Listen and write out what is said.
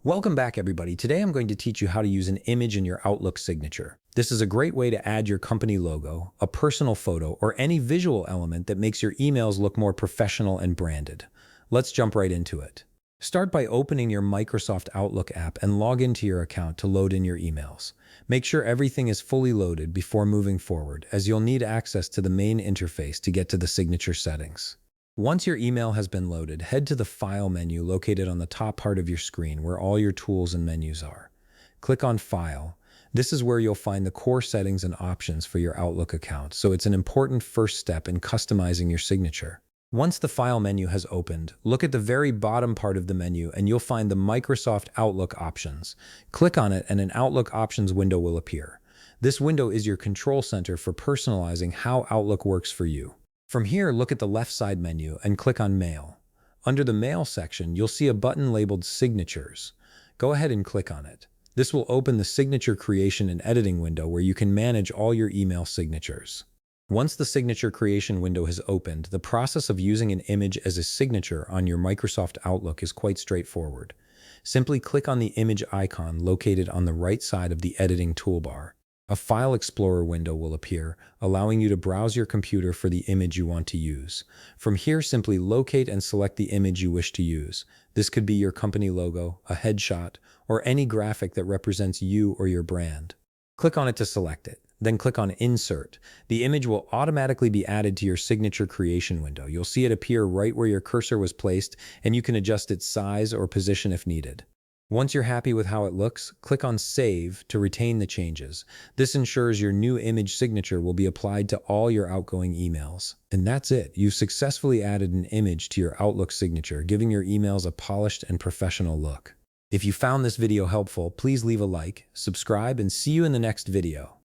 Welcome back, everybody. Today I'm going to teach you how to use an image in your Outlook signature. This is a great way to add your company logo, a personal photo, or any visual element that makes your emails look more professional and branded. Let's jump right into it. Start by opening your Microsoft Outlook app and log into your account to load in your emails. Make sure everything is fully loaded before moving forward, as you'll need access to the main interface to get to the signature settings. Once your email has been loaded, head to the File menu located on the top part of your screen where all your tools and menus are. Click on File. This is where you'll find the core settings and options for your Outlook account, so it's an important first step in customizing your signature. Once the File menu has opened, look at the very bottom part of the menu and you'll find the Microsoft Outlook options. Click on it and an Outlook options window will appear. This window is your control center for personalizing how Outlook works for you. From here, look at the left side menu and click on Mail. Under the Mail section, you'll see a button labeled Signatures. Go ahead and click on it. This will open the signature creation and editing window where you can manage all your email signatures. Once the signature creation window has opened, the process of using an image as a signature on your Microsoft Outlook is quite straightforward. Simply click on the image icon located on the right side of the editing toolbar. A File Explorer window will appear, allowing you to browse your computer for the image you want to use. From here, simply locate and select the image you wish to use. This could be your company logo, a headshot, or any graphic that represents you or your brand. Click on it to select it. Then click on Insert. The image will automatically be added to your signature creation window. You'll see it appear right where your cursor was placed, and you can adjust its size or position if needed. Once you're happy with how it looks, click on Save to retain the changes. This ensures your new image signature will be applied to all your outgoing emails. And that's it. You've successfully added an image to your Outlook signature, giving your emails a polished and professional look. If you found this video helpful, please leave a like, subscribe, and see you in the next video.